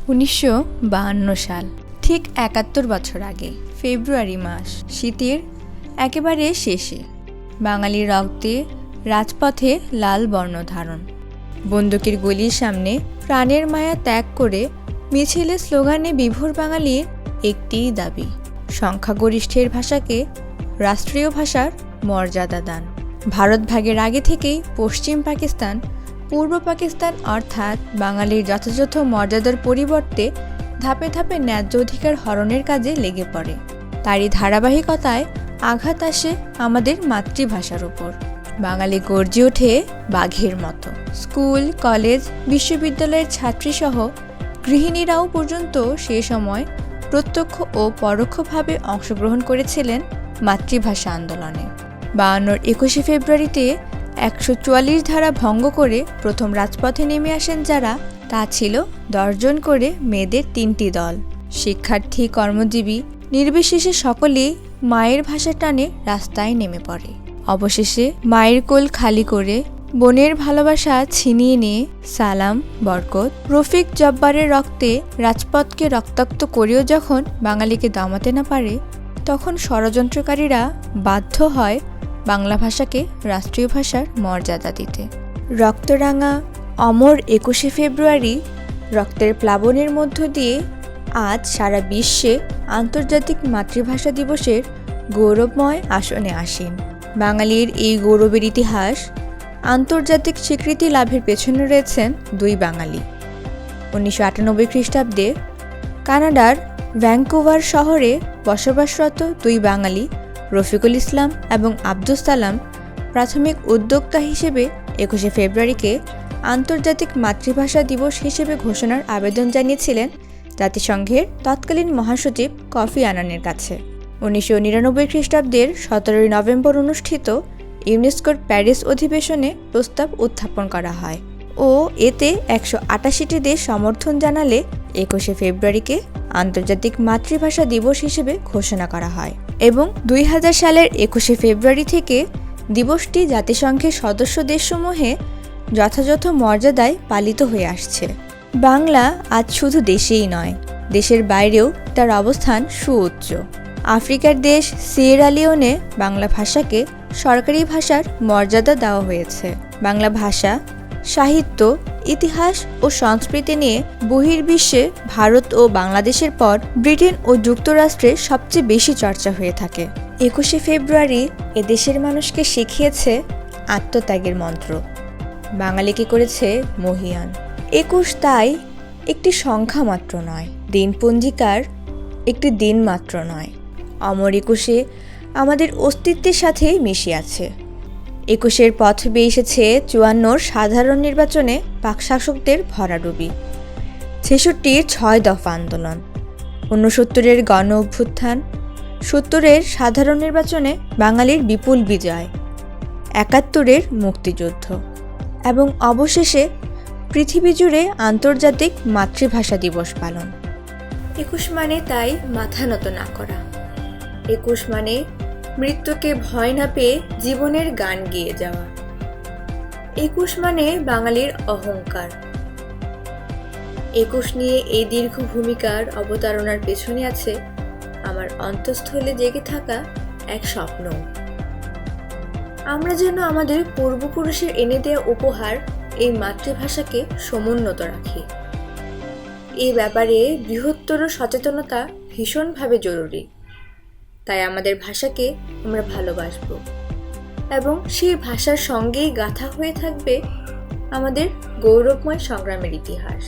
1952 সাল, ঠিক 71 বছর আগে ফেব্রুয়ারি মাস, শীতের একেবারে শেষে বাঙালির রক্তে রাজপথে লাল বর্ণ ধারণ। বন্দুকের গুলির সামনে প্রাণের মায়া ত্যাগ করে মিছিলে স্লোগানে বিভোর বাঙালির একটিই দাবি, সংখ্যাগরিষ্ঠের ভাষাকে রাষ্ট্রীয় ভাষার মর্যাদা দান। ভারত ভাগের আগে থেকেই পশ্চিম পাকিস্তান পূর্ব পাকিস্তান অর্থাৎ বাঙালির যথাযথ মর্যাদার পরিবর্তে ধাপে ধাপে ন্যায্য অধিকার হরণের কাজে লেগে পড়ে। তারই ধারাবাহিকতায় আঘাত আসে আমাদের মাতৃভাষার ওপর। বাঙালি গর্জে ওঠে বাঘের মতো। স্কুল, কলেজ, বিশ্ববিদ্যালয়ের ছাত্রীসহ গৃহিণীরাও পর্যন্ত সে সময় প্রত্যক্ষ ও পরোক্ষভাবে অংশগ্রহণ করেছিলেন মাতৃভাষা আন্দোলনে। 52-র 21শে ফেব্রুয়ারিতে 144 ধারা ভঙ্গ করে প্রথম রাজপথে নেমে আসেন যারা, তা ছিল 10 জন করে মেয়েদের 3টি দল। শিক্ষার্থী, কর্মজীবী নির্বিশেষে সকলেই মায়ের ভাষা টানে রাস্তায় নেমে পড়ে। অবশেষে মায়ের কোল খালি করে বোনের ভালোবাসা ছিনিয়ে নিয়ে সালাম, বরকত, রফিক জব্বারের রক্তে রাজপথকে রক্তাক্ত করেও যখন বাঙালিকে দমাতে না পারে, তখন ষড়যন্ত্রকারীরা বাধ্য হয় বাংলা ভাষাকে রাষ্ট্রীয় ভাষার মর্যাদা দিতে। রক্তরাঙা অমর 21শে ফেব্রুয়ারি রক্তের প্লাবনের মধ্য দিয়ে আজ সারা বিশ্বে আন্তর্জাতিক মাতৃভাষা দিবসের গৌরবময় আসনে আসীন। বাঙালির এই গৌরবের ইতিহাস আন্তর্জাতিক স্বীকৃতি লাভের পেছনে রয়েছেন দুই বাঙালি। 1998 খ্রিস্টাব্দে কানাডার ভ্যাঙ্কুভার শহরে বসবাসরত দুই বাঙালি রফিকুল ইসলাম এবং আব্দুস সালাম প্রাথমিক উদ্যোক্তা হিসেবে 21শে ফেব্রুয়ারিকে আন্তর্জাতিক মাতৃভাষা দিবস হিসেবে ঘোষণার আবেদন জানিয়েছিলেন জাতিসংঘের তৎকালীন মহাসচিব কফি আনানের কাছে। 1999 খ্রিস্টাব্দের 17 নভেম্বর অনুষ্ঠিত ইউনেস্কোর প্যারিস অধিবেশনে প্রস্তাব উত্থাপন করা হয় ও এতে 188টি দেশ সমর্থন জানালে 21শে ফেব্রুয়ারিকে আন্তর্জাতিক মাতৃভাষা দিবস হিসেবে ঘোষণা করা হয় এবং 2000 সালের 21শে ফেব্রুয়ারি থেকে দিবসটি জাতিসংঘের সদস্য দেশসমূহে যথাযথ মর্যাদায় পালিত হয়ে আসছে। বাংলা আজ শুধু দেশেই নয়, দেশের বাইরেও তার অবস্থান সুউচ্চ। আফ্রিকার দেশ সিয়েরা লিওনে বাংলা ভাষাকে সরকারি ভাষার মর্যাদা দেওয়া হয়েছে। বাংলা ভাষা, সাহিত্য, ইতিহাস ও সংস্কৃতি নিয়ে বহির্বিশ্বে ভারত ও বাংলাদেশের পর ব্রিটেন ও যুক্তরাষ্ট্রে সবচেয়ে বেশি চর্চা হয়ে থাকে। 21শে ফেব্রুয়ারি এদেশের মানুষকে শিখিয়েছে আত্মত্যাগের মন্ত্র, বাঙালিকে করেছে মহীয়ান। 21 তাই একটি সংখ্যা মাত্র নয়, দিনপঞ্জিকার একটি দিন মাত্র নয়, অমর 21শে আমাদের অস্তিত্বের সাথে মিশে আছে। 21শের পথ বেয়ে এসেছে 54-র সাধারণ নির্বাচনে পাক শাসকদের ভরাডুবি, 66-র 6 দফা আন্দোলন, 69-এর গণ অভ্যুত্থান, 70-এর সাধারণ নির্বাচনে বাঙালির বিপুল বিজয়, 71-এর মুক্তিযুদ্ধ এবং অবশেষে পৃথিবী জুড়ে আন্তর্জাতিক মাতৃভাষা দিবস পালন। 21 মানে তাই মাথা নত না করা। 21 মানে মৃত্যুকে ভয় না পেয়ে জীবনের গান গেয়ে যাওয়া। 21 মানে বাঙালির অহংকার। 21 নিয়ে এই দীর্ঘ ভূমিকার অবতারণার পেছনে আছে আমার অন্তঃস্থলে জেগে থাকা এক স্বপ্ন। আমরা যেন আমাদের পূর্বপুরুষের এনে দেওয়া উপহার এই মাতৃভাষাকে সমুন্নত রাখি। এই ব্যাপারে বৃহত্তর সচেতনতা ভীষণভাবে জরুরি। তাই আমাদের ভাষাকে আমরা ভালোবাসব এবং সেই ভাষার সঙ্গেই গাঁথা হয়ে থাকবে আমাদের গৌরবময় সংগ্রামের ইতিহাস।